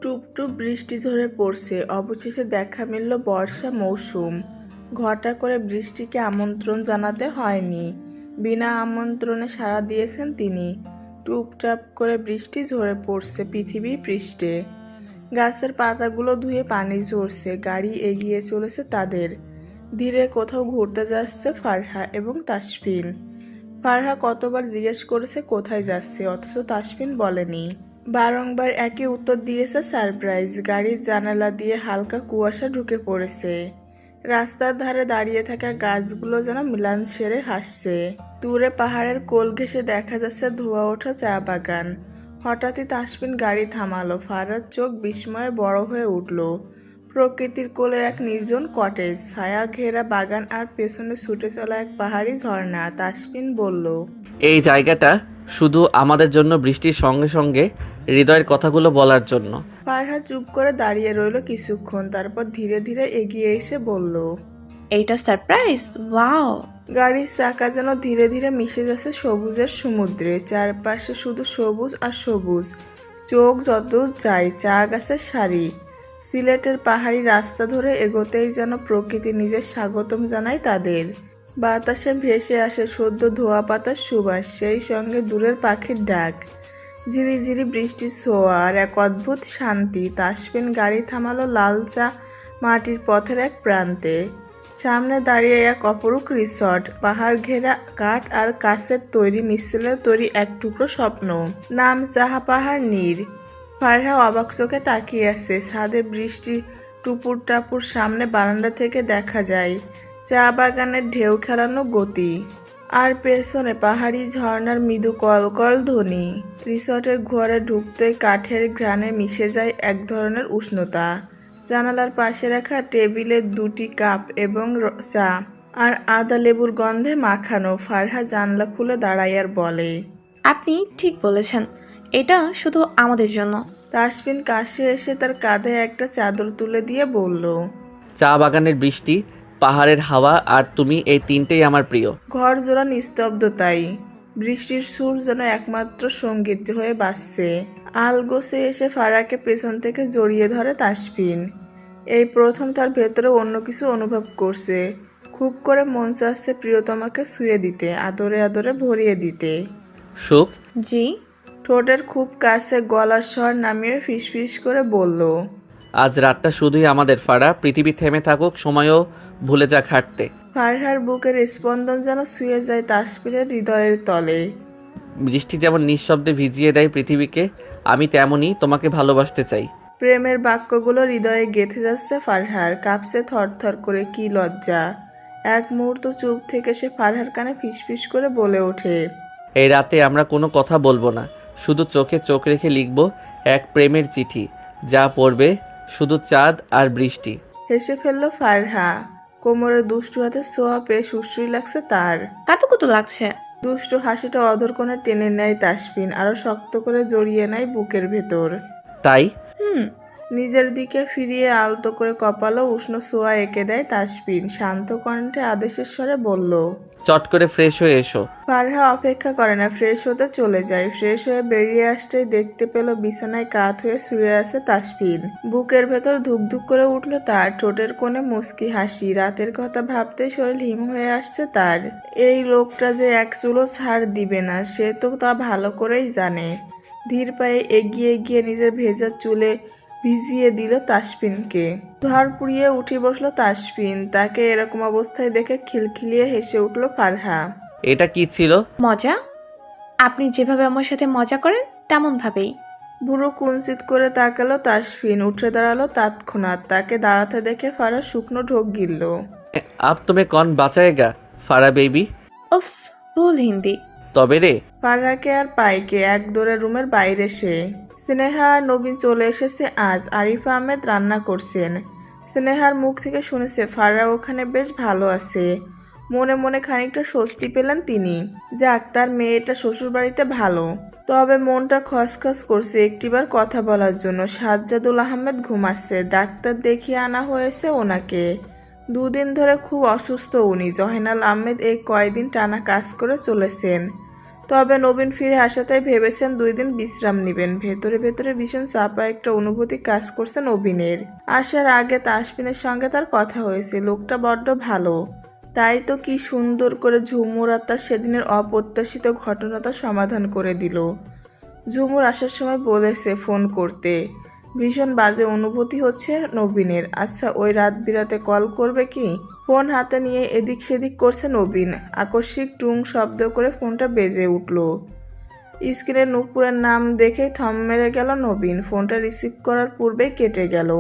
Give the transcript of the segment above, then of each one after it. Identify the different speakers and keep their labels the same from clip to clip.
Speaker 1: টুপ টুপ বৃষ্টি ঝরে পড়ছে। অবশেষে দেখা মিলল বর্ষা মৌসুম। ঘটা করে বৃষ্টিকে আমন্ত্রণ জানাতে হয়নি, বিনা আমন্ত্রণে সাড়া দিয়েছেন তিনি। টুপটাপ করে বৃষ্টি ঝরে পড়ছে পৃথিবী পৃষ্ঠে। গাছের পাতাগুলো ধুয়ে পানি ঝরছে, গাড়ি এগিয়ে চলেছে তাদের। ধীরে কোথাও ঘুরতে যাচ্ছে ফারহা এবং তাসফিন। ফারহা কতবার জিজ্ঞেস করেছে কোথায় যাচ্ছে, অথচ তাসফিন বলেনি। বারংবার একই উত্তর দিয়েছে সারপ্রাইজ। গাড়ির জানালা দিয়ে হালকা কুয়াশা ঢুকে পড়েছে। রাস্তার ধারে দাঁড়িয়ে থাকা গাছগুলো যেন মিলান সেরে হাসছে। দূরে পাহাড়ের কোল ঘেঁষে দেখা যাচ্ছে ধোয়া ওঠা চা বাগান। হঠাৎই তাসফিন গাড়ি থামালো। ফারহার চোখ বিস্ময়ে বড় হয়ে উঠল। প্রকৃতির কোলে এক নির্জন কটেজ, ছায়া ঘেরা বাগান আর পেছনে ছুটে চলা এক পাহাড়ি ঝর্ণা। তাসফিন বলল,
Speaker 2: এই জায়গাটা শুধু আমাদের জন্য, বৃষ্টির সঙ্গে সঙ্গে হৃদয়ের কথাগুলো বলার জন্য।
Speaker 1: ফারহা চুপ করে দাঁড়িয়ে রইল কিছুক্ষণ, তারপর ধীরে ধীরে এগিয়ে এসে বলল,
Speaker 3: এইটা সারপ্রাইজ, ওয়াও।
Speaker 1: গাড়ির চাকা যেন ধীরে ধীরে মিশে যাচ্ছে সবুজের সমুদ্রে। চারপাশে শুধু সবুজ আর সবুজ। চোখ যতদূর যায় চা গাছের সারি। সিলেটের পাহাড়ি রাস্তা ধরে এগোতেই যেন প্রকৃতি নিজের স্বাগতম জানায় তাদের। বাতাসে ভেসে আসে সদ্য ধোয়া পাতার সুবাস, সেই সঙ্গে দূরের পাখির ডাক। ঝিরিঝিরি বৃষ্টির ছোঁয়া আর এক অদ্ভুত শান্তি। তাসফিন গাড়ি থামালো লাল চা মাটির পথের এক প্রান্তে। সামনে দাঁড়িয়ে এক অপরূপ রিসর্ট, পাহাড় ঘেরা কাঠ আর কাছের তৈরি মিশ্রণে তৈরি এক টুকরো স্বপ্ন। নাম জাহা পাহাড় নীর। ফারহা অবাক চোখে তাকিয়ে আছে। ছাদে বৃষ্টি টুপুর টাপুর, সামনে বারান্দা থেকে দেখা যায় চা বাগানের ঢেউ খেলানো গতি, আর পেছনে পাহাড়ি ঝর্ণার মৃদু কলকল ধ্বনি। রিসর্টের ঘরে ঢুকতেই কাঠের ঘ্রাণে মিশে যায় এক ধরনের উষ্ণতা। জানালার পাশে রাখা টেবিলে দুটি কাপ এবং চা আর আদা লেবুর গন্ধে মাখানো। ফারহা জানলা খুলে দাঁড়ায় আর বলে,
Speaker 3: আপনি ঠিক বলেছেন, এটা শুধু আমাদের জন্য।
Speaker 1: তাসফিন কাছে এসে তার কাঁধে একটা চাদর তুলে দিয়ে বলল,
Speaker 2: চা বাগানের বৃষ্টি, পাহাড়ের হাওয়া আর তুমি, এই তিনটেই আমার প্রিয়।
Speaker 1: ঘর জোড়া নিস্তব্ধতাই। বৃষ্টির সুর যেন একমাত্র সঙ্গীত হয়ে বাজছে। আলগোছে এসে ফারাকে পেছন থেকে জড়িয়ে ধরে তাসফিন। এই প্রথম তার ভেতরে অন্য কিছু অনুভব করছে। খুব করে মন চাচ্ছে প্রিয়তমাকে ছুঁয়ে দিতে, আদরে আদরে ভরিয়ে দিতে।
Speaker 2: সুখ,
Speaker 3: জি।
Speaker 1: ঠোঁটের খুব কাছে গলার স্বর নামিয়ে ফিসফিস করে বলল,
Speaker 2: আজ রাতটা শুধুই আমাদের ফাড়া, পৃথিবী থেমে থাকুক, সময়ও ভুলে যাক হাঁটতে।
Speaker 1: ফারহার বুকের স্পন্দন যেন ছুঁয়ে যায় তাসফিনের হৃদয়ের তলে।
Speaker 2: বৃষ্টি যেমন নিঃশব্দে ভিজিয়ে দেয় পৃথিবীকে, আমি তেমনই তোমাকে ভালোবাসতে চাই।
Speaker 1: প্রেমের বাক্যগুলো হৃদয়ে গেঁথে যাচ্ছে ফারহার। কাঁপছে থরথর করে, কি লজ্জা। এক মুহূর্ত চুপ থেকে সে ফারহার কানে ফিসফিস করে বলে ওঠে,
Speaker 2: এই রাতে আমরা কোনো কথা বলবো না, শুধু চোখে চোখ রেখে লিখব এক প্রেমের চিঠি, যা পড়বে শুধু চাঁদ আর বৃষ্টি।
Speaker 1: হেসে ফেলল ফারহা। কোমরে দুষ্টু হাতে ছোঁয়া পেয়ে সুশ্রী লাগছে তার।
Speaker 3: কাতুকুতু লাগছে।
Speaker 1: দুষ্টু হাসিটা অধর কোণে টেনে নেয় তাসফিন, আরো শক্ত করে জড়িয়ে নেয় বুকের ভেতর।
Speaker 2: তাই
Speaker 1: নিজের দিকে ফিরিয়ে আলতো করে কপালও উষ্ণ ছোঁয়া এঁকে দেয় তাসফিন। শান্ত কণ্ঠে আদেশের স্বরে বলল,
Speaker 2: চট করে ফ্রেশ হয়ে এসো।
Speaker 1: ফারহা অপেক্ষা করে না, ফ্রেশ হতে চলে যায়। ফ্রেশ হয়ে বেরিয়ে আসতেই দেখতে পেল বিছানায় কাত হয়ে শুয়ে আছে তাসফিন। বুকের ভেতর ধুকধুক করে উঠল তার। ঠোঁটের কোণে মুচকি হাসি। রাতের কথা ভাবতেই শরীর হিম হয়ে আসছে তার। এই লোকটা যে এক চুলো ছাড় দিবে না, সে তো তা ভালো করেই জানে। ধীর পায়ে এগিয়ে গিয়ে নিজের ভেজা চুলে ভিজিয়ে দিল তাসফিনকে। ধর পুড়িয়ে উঠে বসলো তাসফিন। তাকে এরকম অবস্থায় দেখে খিলখিলিয়ে হেসে উঠল ফারহা।
Speaker 2: এটা কি ছিল?
Speaker 3: মজা। আপনি যেভাবে আমার সাথে মজা করেন তেমন ভাবেই।
Speaker 1: বুড়ো কুঞ্চিত করে তাকালো তাসফিন। উঠে দাঁড়ালো তৎক্ষণাৎ। তাকে দাঁড়াতে দেখে ফারহা শুকনো ঢোক গিলল।
Speaker 2: আপ তুমি কন বাঁচায়েগা ফারা বেবি?
Speaker 3: উফস, ভুল হিন্দি।
Speaker 2: তবে রে,
Speaker 1: ফারহাকে আর পাইকে এক দৌড়ে রুমের বাইরে সে। স্নেহা আর নবীন চলে এসেছে আজ। আরিফা আহমেদ রান্না করছেন। স্নেহার মুখ থেকে শুনেছে ফারহা ওখানে বেশ ভালো আছে। মনে মনে খানিকটা স্বস্তি পেলেন তিনি। যাক, তার মেয়েটা শ্বশুরবাড়িতে ভালো। তবে মনটা খসখস করছে একটিবার কথা বলার জন্য। সাজ্জাদুল আহমেদ ঘুমাচ্ছে। ডাক্তার দেখিয়ে আনা হয়েছে ওনাকে। দুদিন ধরে খুব অসুস্থ উনি। জয়নাল আহমেদ এই কয়দিন টানা কাজ করে চলেছেন। তবে নবীন ফিরে আসাতেই ভেবেছেন 2 দিন বিশ্রাম নেবেন। ভেতরে ভেতরে ভীষণ চাপা একটা অনুভূতি কাজ করছে নবীনের। আসার আগে তাসফিনের সঙ্গে তার কথা হয়েছে, লোকটা বড্ড ভালো। তাই তো কি সুন্দর করে ঝুমুর আর তার সেদিনের অপ্রত্যাশিত ঘটনাটা সমাধান করে দিল। ঝুমুর আসার সময় বলেছে ফোন করতে। ভীষণ বাজে অনুভূতি হচ্ছে নবীনের। আচ্ছা, ওই রাত বিরাতে কল করবে কি? ফোন হাতে নিয়ে এদিক সেদিক করছে নবীন। আকস্মিক টুং শব্দ করে ফোনটা বেজে উঠল। স্ক্রিনে নূপুরের নাম দেখেই থম মেরে গেল নবীন। ফোনটা রিসিভ করার পূর্বেই কেটে গেল।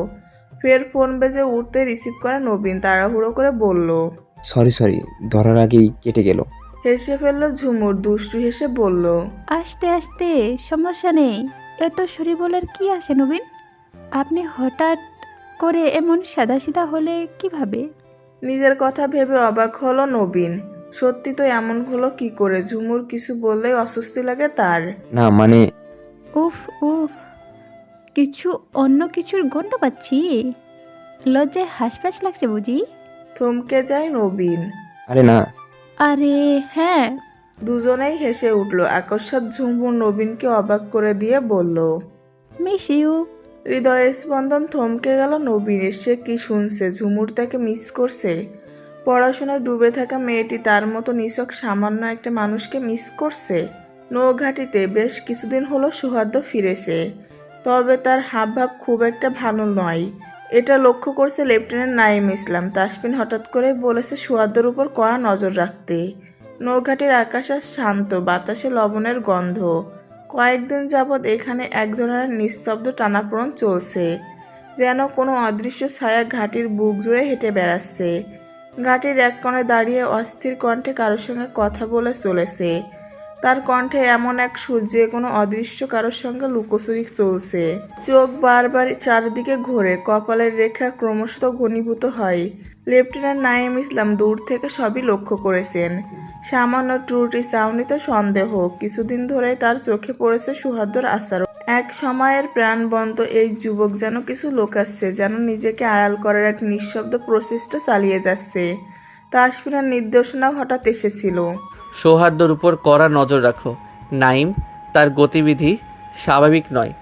Speaker 1: ফের ফোন বেজে উঠতে রিসিভ করা নবীন তাড়াহুড়ো করে বলল।
Speaker 4: সরি, ধরার আগেই কেটে গেল।
Speaker 1: হেসে ফেলল ঝুমুর, দুষ্টু হেসে বলল।
Speaker 5: আস্তে আস্তে, সমস্যা নেই। এত সরি বলার কি আছে নবীন? আপনি হঠাৎ করে এমন সাদাসিধা হলে কিভাবে?
Speaker 1: নিজের কথা ভেবে অবাক হলো নবীন। সত্যি তো এমন হলো কি করে? ঝুমুর কিছু বললেই অস্বস্তি লাগে তার।
Speaker 4: না মানে,
Speaker 5: উফ উফ, অন্য কিছুর গন্ধ পাচ্ছি। লজ্জায় হাঁসফাঁস লাগছে বুঝি?
Speaker 1: থমকে যায় নবীন।
Speaker 4: আরে না।
Speaker 5: আরে হ্যাঁ।
Speaker 1: দুজনেই হেসে উঠল। আকস্মাৎ ঝুমুর নবীনকে অবাক করে দিয়ে বলল।
Speaker 5: Miss you.
Speaker 1: হৃদয়ের স্পন্দন থমকে গেল নবীনের। সে কি শুনছে? ঝুমুর তাকে মিস করছে? পড়াশোনায় ডুবে থাকা মেয়েটি তার মতো নিছক সামান্য একটা মানুষকে মিস করছে? নৌঘাটিতে বেশ কিছুদিন হলো সৌহার্দ্য ফিরেছে, তবে তার হাবভাব খুব একটা ভালো নয়। এটা লক্ষ্য করছে লেফটেন্যান্ট নাইম ইসলাম। তাসফিন হঠাৎ করে বলেছে সৌহার্দ্যের উপর কড়া নজর রাখতে। নৌঘাটির আকাশ আজ শান্ত, বাতাসে লবণের গন্ধ। কয়েকদিন যাবৎ এখানে এক ধরনের নিস্তব্ধ টানাপোড়েন চলছে, যেন কোনো অদৃশ্য ছায়া ঘাটির বুক জুড়ে হেঁটে বেড়াচ্ছে। ঘাটির এক কোণে দাঁড়িয়ে অস্থির কণ্ঠে কারোর সঙ্গে কথা বলে চলেছে। তার কণ্ঠে এমন এক সুর যে কোনো অদৃশ্য কারোর সঙ্গে লুকোচুরি চলছে। চোখ বারবার চারদিকে ঘোরে, কপালের রেখা ক্রমশত ঘনীভূত হয়। লেফটেন্যান্ট নাইম ইসলাম দূর থেকে সবই লক্ষ্য করেছেন। সামান্য ত্রুটি, চাউনিতে সন্দেহ। কিছুদিন ধরেই তার চোখে পড়েছে সৌহার্দ্যর আচরণ। এক সময়ের প্রাণবন্ত এই যুবক যেন কিছু লোকাচ্ছে, যেন নিজেকে আড়াল করার এক নিঃশব্দ প্রচেষ্টা চালিয়ে যাচ্ছে। তাসফিনের নির্দেশনাও হঠাৎ এসেছিল।
Speaker 2: সৌহার্দ্যর উপর কড়া নজর রাখো। নাইম, তার গতিবিধি স্বাভাবিক নয়।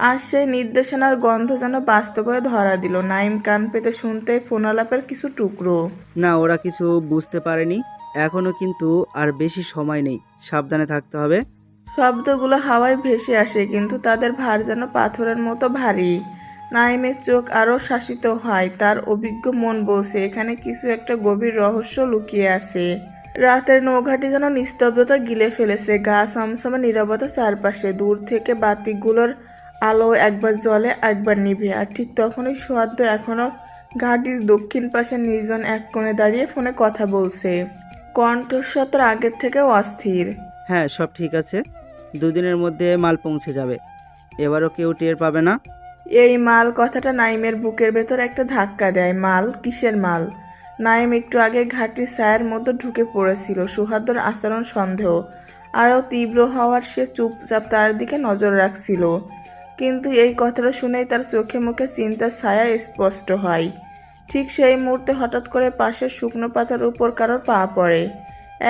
Speaker 1: আর সেই নির্দেশনার গন্ধ যেন বাস্তব হয়ে ধরা দিল। নাইম কান পেতে শুনতে ফোনালাপের কিছু টুকরো।
Speaker 6: না, ওরা কিছু বুঝতে পারেনি এখনো, কিন্তু আর বেশি সময় নেই, সাবধানে থাকতে হবে।
Speaker 1: শব্দগুলো হাওয়ায় ভেসে আসে, কিন্তু তাদের ভার যেন পাথরের মতো ভারী। নাইমের চোখ আরও শাসিত হয়। তার অভিজ্ঞ মন বলছে এখানে কিছু একটা গভীর রহস্য লুকিয়ে আছে। রাতের নৌঘাটি যেন নিস্তব্ধতা গিলে ফেলেছে। গা সমসমে নীরবতা চারপাশে। দূর থেকে বাতিগুলোর আলো একবার জ্বলে একবার নিভে। আর ঠিক তখনই সৌহার্দ্য এখনও ঘাটির দক্ষিণ পাশে নির্জন এক কোণে দাঁড়িয়ে ফোনে কথা বলছে। কণ্ঠস্বর তার আগের থেকেও অস্থির।
Speaker 6: হ্যাঁ, সব ঠিক আছে, দুদিনের মধ্যে মাল পৌঁছে যাবে। এবারও কেউ টের পাবে না।
Speaker 1: এই মাল কথাটা নাইমের বুকের ভেতর একটা ধাক্কা দেয়। মাল? কিসের মাল? নাইম একটু আগে ঘাটির ছায়ার মধ্যে ঢুকে পড়েছিল। সৌহার্দ্যর আচরণ সন্দেহ আরও তীব্র হওয়ার সে চুপচাপ তার দিকে নজর রাখছিল। কিন্তু এই কথাটা শুনেই তার চোখে মুখে চিন্তার ছায়া স্পষ্ট হয়। ঠিক সেই মুহূর্তে হঠাৎ করে পাশের শুকনো পাতার উপর কারোর পা পড়ে।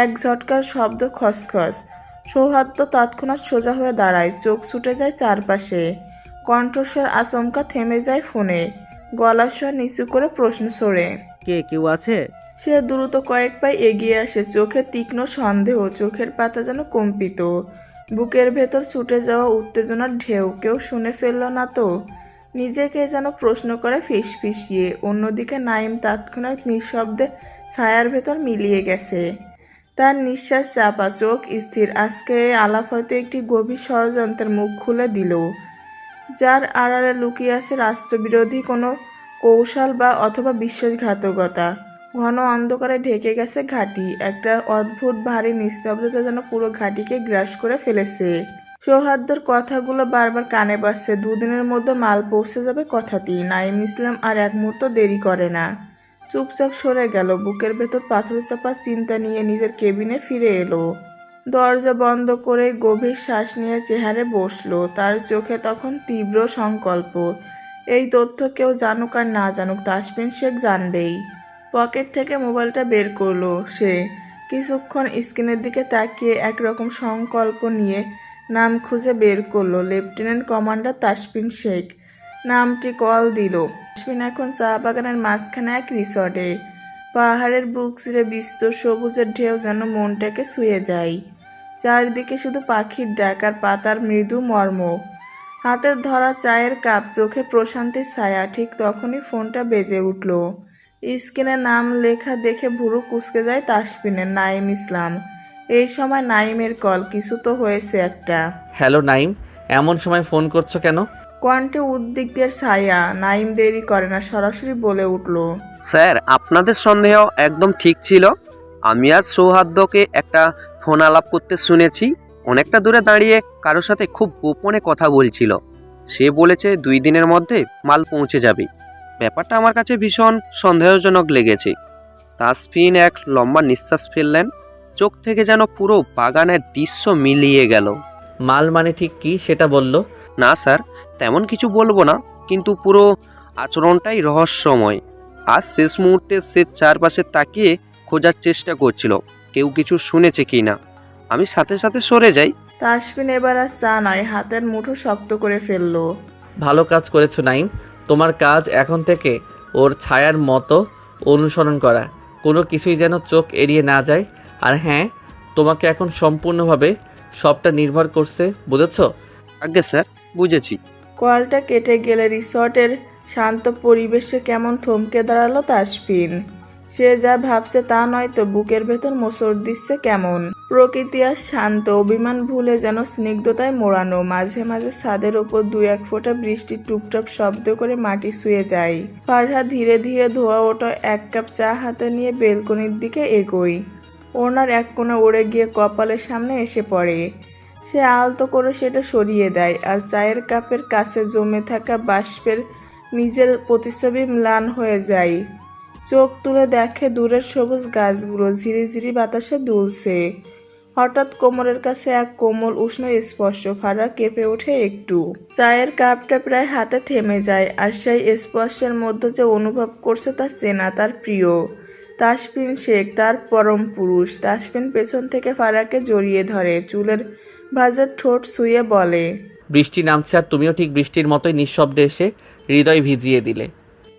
Speaker 1: এক ঝটকার শব্দ, খসখস। সৌহার্দ্য তৎক্ষণাৎ সোজা হয়ে দাঁড়ায়। চোখ ছুটে যায় চারপাশে। কণ্ঠস্বর আচমকা থেমে যায় ফোনে। গলার স্বর নিচু করে প্রশ্ন ছড়ে।
Speaker 6: কেউ আছে?
Speaker 1: সে দ্রুত কয়েক পাই এগিয়ে আসে। চোখে তীক্ষ্ণ সন্দেহ, চোখের পাতা যেন কম্পিত। বুকের ভেতর ছুটে যাওয়া উত্তেজনার ঢেউ। কেউ শুনে ফেলল না তো? নিজেকে যেন প্রশ্ন করে ফিসফিসিয়ে। অন্যদিকে নাইম তৎক্ষণাৎ নিঃশব্দে ছায়ার ভেতর মিলিয়ে গেছে। তার নিঃশ্বাস চাপা, চোখ স্থির। আজকে এই আলাপ হয়তো একটি গভীর ষড়যন্ত্রের মুখ খুলে দিল, যার আড়ালে লুকিয়ে আছে রাষ্ট্রবিরোধী কোনো কৌশল বা অথবা বিশ্বাসঘাতকতা। ঘন অন্ধকারে ঢেকে গেছে ঘাটি। একটা অদ্ভুত ভারী নিস্তব্ধতা যেন পুরো ঘাটিকে গ্রাস করে ফেলেছে। সৌহার্দ্যর কথাগুলো বারবার কানে বাজছে। 2 দিনের মধ্যে মাল পৌঁছে যাবে কথাটি। নাইম ইসলাম আর এক মুহূর্ত দেরি করে না। চুপচাপ সরে গেল। বুকের ভেতর পাথর চাপা চিন্তা নিয়ে নিজের কেবিনে ফিরে এলো। দরজা বন্ধ করে গভীর শ্বাস নিয়ে চেহারে বসলো। তার চোখে তখন তীব্র সংকল্প। এই তথ্য কেউ জানুক আর না জানুক, তাসফিন শেখ জানবেই। পকেট থেকে মোবাইলটা বের করলো সে। কিছুক্ষণ স্ক্রিনের দিকে তাকিয়ে একরকম সংকল্প নিয়ে নাম খুঁজে বের করলো লেফটেন্যান্ট কমান্ডার তাসফিন শেখ। নামটি কল দিল। তাসফিন এখন চা বাগানের মাঝখানে এক রিসর্টে। পাহাড়ের বুক চিরে বিস্তর সবুজের ঢেউ যেন মনটাকে ছুঁয়ে যায়। চারদিকে শুধু পাখির ডাক আর পাতার মৃদু মর্ম। হাতের ধরা চায়ের কাপ, চোখে প্রশান্তির ছায়া। ঠিক তখনই ফোনটা বেজে উঠল। স্ক্রিনে নাম লেখা দেখে ভুরু কুঁচকে যায় তাসফিনের। নাইম ইসলাম। এই সময় নাইমের কল। কিছু তো হয়েছে একটা।
Speaker 2: হ্যালো নাইম, এমন সময় ফোন করছো কেন?
Speaker 1: কণ্ঠে উদ্বিগ্নের ছায়া। নাইম দেরি করে না, সরাসরি বলে উঠল।
Speaker 7: স্যার, আপনাদের সন্দেহ একদম ঠিক ছিল। আমি আজ সৌহার্দ্যকে একটা ফোন আলাপ করতে শুনেছি। অনেকটা দূরে দাঁড়িয়ে কারোর সাথে খুব গোপনে কথা বলছিল। সে বলেছে 2 দিনের মধ্যে মাল পৌঁছে যাবে। ব্যাপারটা আমার কাছে ভীষণ সন্দেহজনক লেগেছে। তাসফিন এক লম্বা নিঃশ্বাস ফেললেন। চোখ থেকে যেন পুরো বাগানের দৃশ্য মিলিয়ে গেল।
Speaker 2: মাল মানে ঠিক কি সেটা বললো?
Speaker 7: না স্যার, তেমন কিছু বলবো না, কিন্তু পুরো আচরণটাই রহস্যময়। আজ শেষ মুহূর্তে সে চারপাশে তাকিয়ে খোঁজার চেষ্টা করছিল কেউ কিছু শুনেছে কি না। আমি সাথে সাথে সরে যাই।
Speaker 1: তাসফিন এবার আর চা নয়, হাতের মুঠো শক্ত করে ফেললো।
Speaker 2: ভালো কাজ করেছো নাইম। তোমার কাজ এখন থেকে ওর ছায়ার মতো অনুসরণ করা, কোনো কিছুই যেন চোখ এড়িয়ে না যায়। আর হ্যাঁ, তোমাকে এখন সম্পূর্ণভাবে সবটা নির্ভর করছে, বুঝেছো?
Speaker 7: আজ্ঞে স্যার, বুঝেছি।
Speaker 1: কলটা কেটে গেলে রিসর্টের শান্ত পরিবেশে কেমন থমকে দাঁড়ালো তাসফিন। সে যা ভাবছে তা নয় তো, বুকের ভেতর মোচড় দিচ্ছে কেমন। প্রকৃতি আর শান্ত, অভিমান ভুলে যেন স্নিগ্ধতায় মোড়ানো। মাঝে মাঝে ছাদের ওপর 2-1 ফোঁটা বৃষ্টির টুপটাপ শব্দ করে মাটি ছুঁয়ে যায়। ফারহা ধীরে ধীরে ধোয়া ওঠা 1 কাপ চা হাতে নিয়ে বেলকনির দিকে এগোয়। ওনার এক কোণা উড়ে গিয়ে কপালের সামনে এসে পড়ে। সে আলতো করে সেটা সরিয়ে দেয়, আর চায়ের কাপের কাছে জমে থাকা বাষ্পের নিজের প্রতিচ্ছবি ম্লান হয়ে যায়। চোখ তুলে দেখে দূরের সবুজ গাছগুলো ঝিরিঝিরি বাতাসে দুলছে। হঠাৎ কোমরের কাছে এক কোমল উষ্ণ স্পর্শ। ফারহা কেঁপে ওঠে একটু। চায়ের কাপটা প্রায় হাতে থেমে যায়, আর সেই স্পর্শের মধ্যে যে অনুভব করছে তা চেনা, তার প্রিয়। তাসফিন শেখ, তার পরম পুরুষ। তাসফিন পেছন থেকে ফারহাকে জড়িয়ে ধরে, চুলের ভাঁজের ঠোঁট ছুঁয়ে বলে,
Speaker 2: বৃষ্টি নামছে আর তুমিও ঠিক বৃষ্টির মতোই নিঃশব্দে এসে হৃদয় ভিজিয়ে দিলে।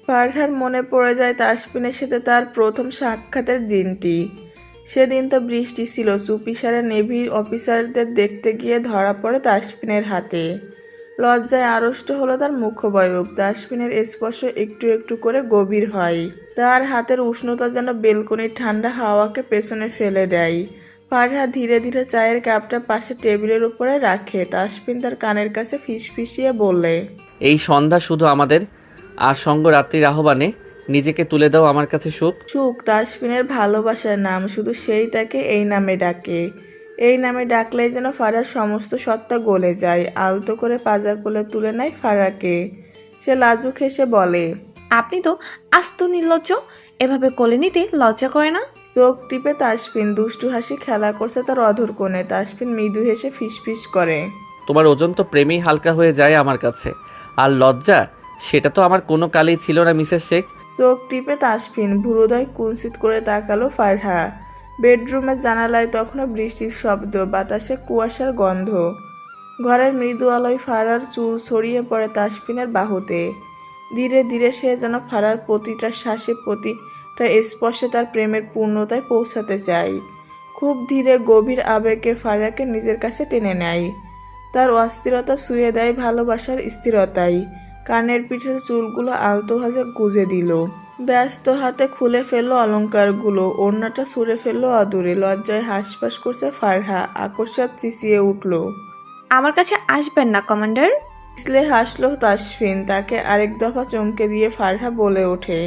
Speaker 1: ফারহার মনে পড়ে যায় তাসফিনের সাথে তার প্রথম সাক্ষাতের দিনটি। সেদিন তো বৃষ্টি ছিল। চুপিসারে নেভি অফিসারদের দেখতে গিয়ে ধরা পড়ে তাসফিনের হাতে। লজ্জায় আড়ষ্ট হলো তার মুখবয়ব। তাসফিনের স্পর্শ একটু একটু করে গভীর হয়। তার হাতের উষ্ণতা যেন বেলকনির ঠান্ডা হাওয়াকে পেছনে ফেলে দেয়। ফারহা ধীরে ধীরে চায়ের কাপটা পাশে টেবিলের উপরে রাখে। তাসফিন তার কানের কাছে ফিসফিসিয়ে বললে,
Speaker 2: এই সন্ধ্যা শুধু আমাদের, আর সঙ্গ রাত্রির আহ্বানে নিজেকে তুলে দাও আমার কাছে সুখ।
Speaker 1: সুখ তাসফিনের ভালোবাসার নাম, শুধু সেই তাকে এই নামে ডাকে। এই নামে ডাকলেই যেন ফারহার সমস্ত সত্তা গলে যায়। আলতো করে পাজা কোলে তুলে নেয় ফারহাকে। সে লাজুক হেসে বলে,
Speaker 3: আপনি তো আস্ত নির্লজ্জ, এভাবে কোলে নিতে লজ্জা করে না?
Speaker 1: চোখ টিপে তাসফিন দুষ্টু হাসি খেলা করছে তার অধর কোণে। তাসফিন মৃদু হেসে ফিসফিস করে,
Speaker 2: তোমার ওজন তো প্রেমেই হালকা হয়ে যায় আমার কাছে, আর লজ্জা সেটা তো আমার কোনো কালেই ছিল না মিসেস শেখ।
Speaker 1: চোখ টিপে তাসফিন ভুরুদয় কুঞ্চিত করে তাকালো ফারহা। বেডরুমের জানালায় তখনও বৃষ্টির শব্দ, বাতাসে কুয়াশার গন্ধ। ঘরের মৃদু আলোয় ফারহার চুল ছড়িয়ে পড়ে তাসফিনের বাহুতে। ধীরে ধীরে সে যেন ফারহার প্রতিটা শ্বাসে, প্রতিটা স্পর্শে তার প্রেমের পূর্ণতায় পৌঁছাতে চায়। খুব ধীরে গভীর আবেগে ফারহাকে নিজের কাছে টেনে নেয়। তার অস্থিরতা ছুঁয়ে দেয় ভালোবাসার স্থিরতায়। কানের পিঠের চুলগুলো আলতো হাতে গুজে দিল। ব্যস্ত হাতে খুলে ফেললো অলংকারগুলো। ওড়নাটা ছুঁড়ে ফেললো অদূরে। লজ্জায় হাঁসফাঁস করছে ফারহা। আকস্মাৎ চিচিয়ে উঠল,
Speaker 3: আমার কাছে আসবেন না কমান্ডার।
Speaker 1: পিছলে হাসলো তাসফিন। তাকে আরেক দফা চমকে দিয়ে ফারহা বলে ওঠে,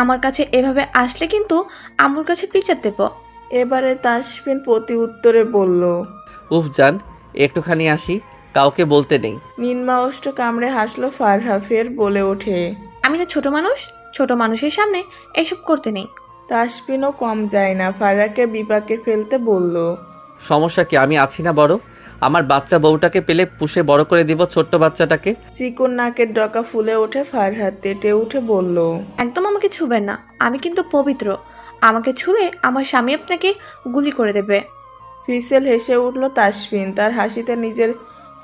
Speaker 3: আমার কাছে এভাবে আসলে কিন্তু আমার কাছে পিচার দেব।
Speaker 1: এবারে তাসফিন প্রতি উত্তরে বলল,
Speaker 2: উফ জান, একটুখানি আসি, কাউকে বলতে নেই।
Speaker 1: নিম্নাওষ্ট কামড়ে হাসলো ফারহা। ফের বলে ওঠে,
Speaker 3: আমি না ছোট মানুষ, ছোট মানুষের সামনে এসব করতে নেই।
Speaker 1: তাসফিনও কম যায় না, ফারহাকে বিপাকে ফেলতে বলল,
Speaker 2: সমস্যা কি, আমি আছি না বড়। আমার বাচ্চা বউটাকে পেলে পুষে বড় করে দিব ছোট্ট বাচ্চাটাকে।
Speaker 1: চিকন নাকের ডকা ফুলে ওঠে ফারহা। তেটে উঠে বলল,
Speaker 3: একদম আমাকে ছুবেন না, আমি কিন্তু পবিত্র। আমাকে ছুঁলে আমার স্বামী আপনাকে গুলি করে দেবে।
Speaker 1: ফিসেল হেসে উঠল তাসফিন, তার হাসিতে নিজের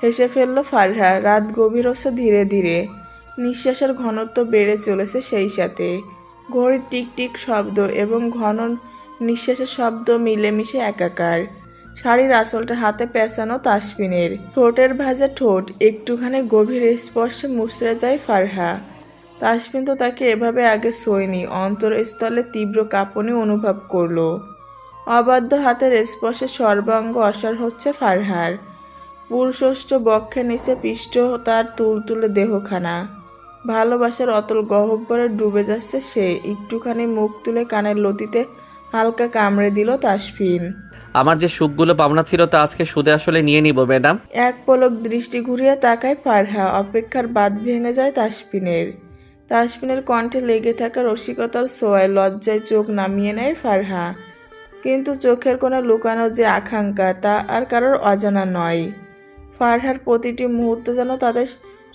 Speaker 1: হেসে ফেলল ফারহা। রাত গভীর হচ্ছে ধীরে ধীরে, নিঃশ্বাসের ঘনত্ব বেড়ে চলেছে সেই সাথে। ঘড়ির টিকটিক শব্দ এবং ঘন নিঃশ্বাসের শব্দ মিলেমিশে একাকার। শাড়ির আঁচলটা হাতে পেঁচানো তাসফিনের, ঠোঁটের ভাঁজে ঠোঁট একটুখানি গভীর স্পর্শে মুচড়ে যায় ফারহা। তাসফিন তো তাকে এভাবে আগে ছোঁয়নি, অন্তরস্থলে তীব্র কাঁপুনি অনুভব করলো। অবাধ্য হাতের স্পর্শে সর্বাঙ্গ অসাড় হচ্ছে ফারহার। পুরুষষ্ঠ বক্ষের নিচে পিষ্ট তার তুলতুলে দেহখানা। ভালোবাসার অতল গহ্বরে ডুবে যাচ্ছে সে। একটুখানি মুখ তুলে কানের লতিতে হালকা কামড়ে দিল তাসফিন।
Speaker 2: আমার যে সুখগুলো পাওনা ছিল তা আজকে সুদে আসলে নিয়ে নিব ম্যাডাম।
Speaker 1: এক পলক দৃষ্টি ঘুরিয়ে তাকায় ফারহা। অপেক্ষার বাঁধ ভেঙে যায় তাসফিনের। তাসফিনের কণ্ঠে লেগে থাকা রসিকতার ছোঁয়ায় লজ্জায় চোখ নামিয়ে নেয় ফারহা। কিন্তু চোখের কোনো লুকানো যে আকাঙ্ক্ষা তা আর কারোর অজানা নয়। ফারহার প্রতিটি মুহূর্ত যেন তাদের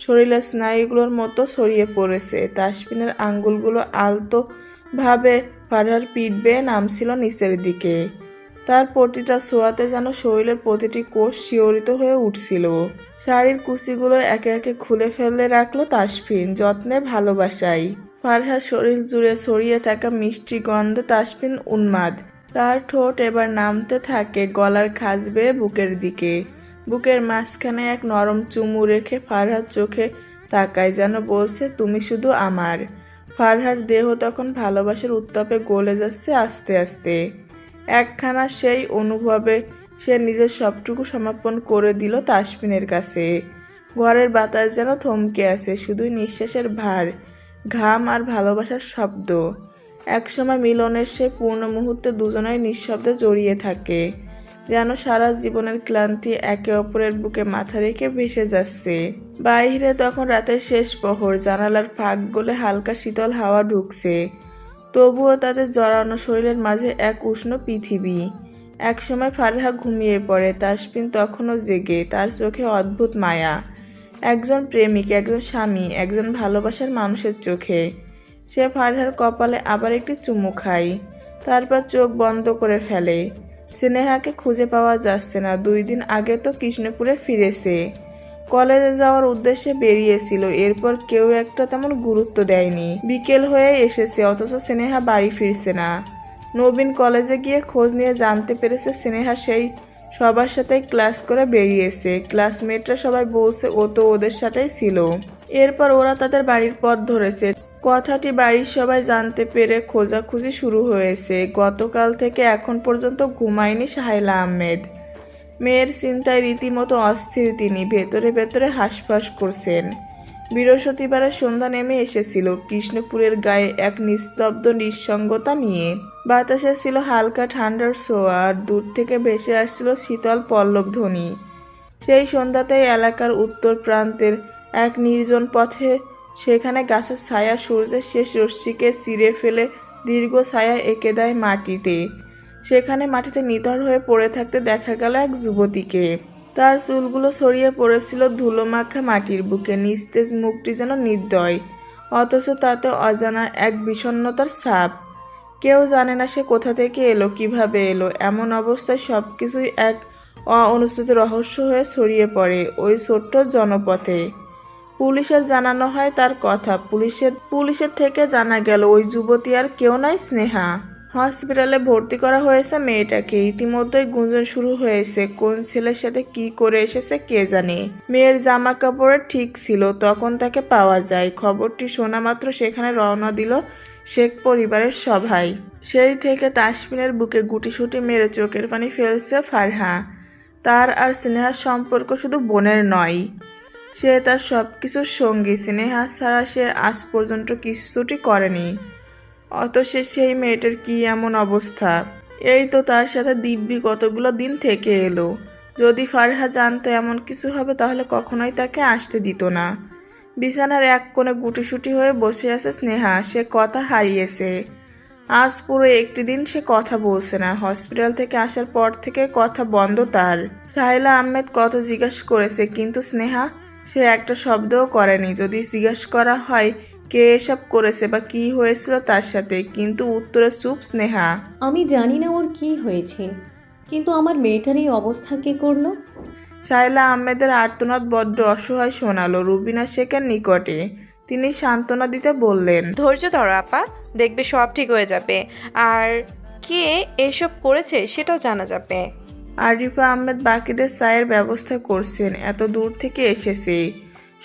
Speaker 1: শরীরের স্নায়ুগুলোর মতো ছড়িয়ে পড়েছে। তাসফিনের আঙ্গুলগুলো আলতোভাবে ফারহার পিঠ বেয়ে নামছিল নিচের দিকে। তার প্রতিটা ছোঁয়াতে যেন শরীরের প্রতিটি কোষ শিহরিত হয়ে উঠছিল। শাড়ির কুচিগুলো একে একে খুলে ফেলে রাখলো তাসফিন, যত্নে ভালোবাসায়। ফারহার শরীর জুড়ে ছড়িয়ে থাকা মিষ্টি গন্ধে তাসফিন উন্মাদ। তার ঠোঁট এবার নামতে থাকে গলার খাঁজ বেয়ে বুকের দিকে। বুকের মাঝখানে এক নরম চুমু রেখে ফারহার চোখে তাকায়, যেন বলছে তুমি শুধু আমার। ফারহার দেহ তখন ভালোবাসার উত্তাপে গলে যাচ্ছে আস্তে আস্তে। একখানা সেই অনুভবে সে নিজের সবটুকু সমর্পণ করে দিল তাসফিনের কাছে। ঘরের বাতাস যেন থমকে আছে, শুধুই নিঃশ্বাসের ভার, ঘাম আর ভালোবাসার শব্দ। একসময় মিলনের সে পূর্ণ মুহূর্তে দুজনেই নিঃশব্দে জড়িয়ে থাকে, যেন সারা জীবনের ক্লান্তি একে অপরের বুকে মাথা রেখে ভেসে যাচ্ছে। বাইরে তখন রাতের শেষ প্রহর, জানালার ফাঁক গলে হালকা শীতল হাওয়া ঢুকছে। তবুও তাদের জড়ানো শরীরের মাঝে এক উষ্ণ পৃথিবী। একসময় ফারহা ঘুমিয়ে পড়ে, তাসফিন তখনও জেগে, তার চোখে অদ্ভুত মায়া। একজন প্রেমিক, একজন স্বামী, একজন ভালোবাসার মানুষের চোখে। সে ফারহার কপালে আবার একটি চুমু খায়, তারপর চোখ বন্ধ করে ফেলে। স্নেহাকে খুঁজে পাওয়া যাচ্ছে না। 2 দিন আগে তো কৃষ্ণপুরে ফিরেছে, কলেজে যাওয়ার উদ্দেশ্যে বেরিয়েছিল। এরপর কেউ একটা তেমন গুরুত্ব দেয়নি। বিকেল হয়ে এসেছে, অথচ স্নেহা বাড়ি ফিরছে না। নবীন কলেজে গিয়ে খোঁজ নিয়ে জানতে পেরেছে স্নেহা সেই সবার সাথেই ক্লাস করে বেরিয়েছে। ক্লাসমেটরা সবাই বলছে ও তো ওদের সাথেই ছিল। এরপর ওরা তাদের বাড়ির পথ ধরেছে। কথাটি বাড়ির সবাই জানতে পেরে খোঁজাখুঁজি শুরু হয়েছে। গতকাল থেকে এখন পর্যন্ত ঘুমায়নি সাহেলা আহমেদ। মেয়ের চিন্তায় রীতিমতো অস্থির তিনি, ভেতরে ভেতরে হাঁসফাঁস করছেন। বৃহস্পতিবারের সন্ধ্যা নেমে এসেছিল কৃষ্ণপুরের গায়ে এক নিস্তব্ধ নিঃসঙ্গতা নিয়ে। বাতাসে ছিল হালকা ঠান্ডার ছোঁয়া, আর দূর থেকে ভেসে আসছিল শীতল পল্লব ধ্বনি। সেই সন্ধ্যাতেই এলাকার উত্তর প্রান্তের এক নির্জন পথে, সেখানে গাছের ছায়া সূর্যের শেষ রশ্মিকে চিরে ফেলে দীর্ঘ ছায়া এঁকে দেয় মাটিতে। সেখানে মাটিতে নিথর হয়ে পড়ে থাকতে দেখা গেল এক যুবতীকে। তার চুলগুলো ছড়িয়ে পড়েছিল ধুলোমাখা মাটির বুকে। নিস্তেজ মুখটি যেন নির্দয়, অথচ তাতে অজানা এক বিষণ্ণতার ছাপ। কেউ জানে না সে কোথা থেকে এলো, কিভাবে এলো। এমন অবস্থায় সব কিছুই এক অনুচিত রহস্য হয়ে ছড়িয়ে পড়ে ওই ছোট্ট জনপথে। পুলিশের জানানো হয় তার কথা। পুলিশের থেকে জানা গেল ওই যুবতী আর কেউ নয়, স্নেহা। হসপিটালে ভর্তি করা হয়েছে মেয়েটাকে। ইতিমধ্যেই গুঞ্জন শুরু হয়েছে, কোন ছেলের সাথে কি করে এসেছে কে জানে। মেয়ের জামা কাপড়ে ঠিক ছিল, তখন তাকে পাওয়া যায়। খবরটি শোনা মাত্র সেখানে রওনা দিল শেখ পরিবারের সবাই। সেই থেকে তাসফিনের বুকে গুটিসুটি মেরে চোখের পানি ফেলছে ফারহা। তার আর স্নেহার সম্পর্ক শুধু বোনের নয়, সে তার সব কিছুর সঙ্গী। স্নেহা ছাড়া সে আজ পর্যন্ত কিছুটি করেনি, অথচ সেই মেয়েটার কি এমন অবস্থা। এই তো তার সাথে দিব্যি কতগুলো দিন থেকে এলো। যদি ফারহা জানতো এমন কিছু হবে তাহলে কখনোই তাকে আসতে দিত না। বিছানার এক কোণে গুটিসুটি হয়ে বসে আছে স্নেহা। সে কথা হারিয়েছে। আজ পুরো একটি দিন সে কথা বলছে না। হসপিটাল থেকে আসার পর থেকে কথা বন্ধ তার। সাহেলা আহমেদ কত জিজ্ঞাসা করেছে, কিন্তু স্নেহা সে একটা শব্দও করেনি। যদি জিজ্ঞাসা করা হয় কে এসব করেছে বা কি হয়েছিল তার সাথে, কিন্তু উত্তরে চুপ স্নেহা।
Speaker 8: আমি জানি না ওর কি হয়েছে, কিন্তু আমার মেয়েটার এই অবস্থা কে করলো?
Speaker 1: শায়লা আহমেদের আর্তনাদ বড্ড অসহায় শোনালো রুবিনা শেখের নিকটে। তিনি সান্ত্বনা দিতে বললেন,
Speaker 9: ধৈর্য ধরো আপা, দেখবে সব ঠিক হয়ে যাবে। আর কে এসব করেছে সেটাও জানা যাবে।
Speaker 1: আরিফা আহমেদ বাকিদের চায়ের ব্যবস্থা করছেন, এত দূর থেকে এসেছে।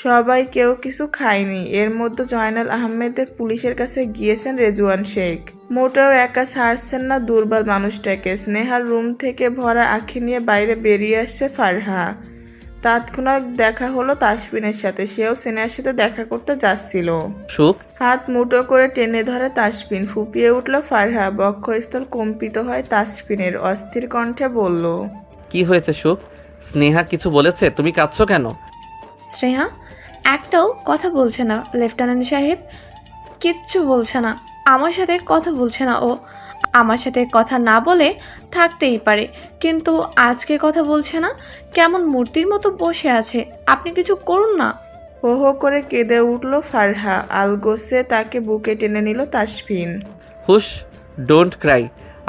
Speaker 1: সবাই কেউ কিছু খায়নি। এর মধ্যে জয়নাল আহমেদের পুলিশের কাছে গিয়েছেন রেজওয়ান শেখ। মোটেও একা ছাড়ছেন না দুর্বল মানুষটাকে। স্নেহার রুম থেকে ভরা আঁখি নিয়ে বাইরে বেরিয়ে আসছে ফারহা। তৎক্ষণাৎ দেখা হলো তাসফিনের সাথে, সেও স্নেহার সাথে দেখা করতে যাচ্ছিল।
Speaker 2: সুখ,
Speaker 1: হাত মুঠো করে টেনে ধরে তাসফিন। ফুপিয়ে উঠল ফারহা। বক্ষস্থল কম্পিত হয় তাসফিনের। অস্থির কণ্ঠে বলল,
Speaker 2: কি হয়েছে সুখ? স্নেহা কিছু বলেছে? তুমি কাঁদছো কেন?
Speaker 3: শ্রেয়া একটাও কথা বলছে না লেফটেন্যান্ট সাহেব, কিচ্ছু বলছে না। আমার সাথে কথা বলছে না ও। আমার সাথে কথা না বলে থাকতেই পারে, কিন্তু আজকে কথা বলছে না। কেমন মূর্তির মতো বসে আছে। আপনি কিছু করুন না।
Speaker 1: হো হো করে কেঁদে উঠল ফারহা। আলগোসে তাকে বুকে টেনে নিল তাসফিন।
Speaker 2: হুশ, ডোন্ট ক্রাই।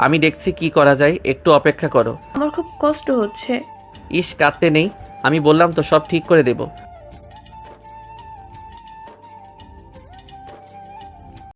Speaker 2: আমি দেখছি কি করা যায়, একটু অপেক্ষা করো।
Speaker 3: আমার খুব কষ্ট হচ্ছে।
Speaker 2: ইস, কাঁদতে নেই, আমি বললাম তো সব ঠিক করে দেব।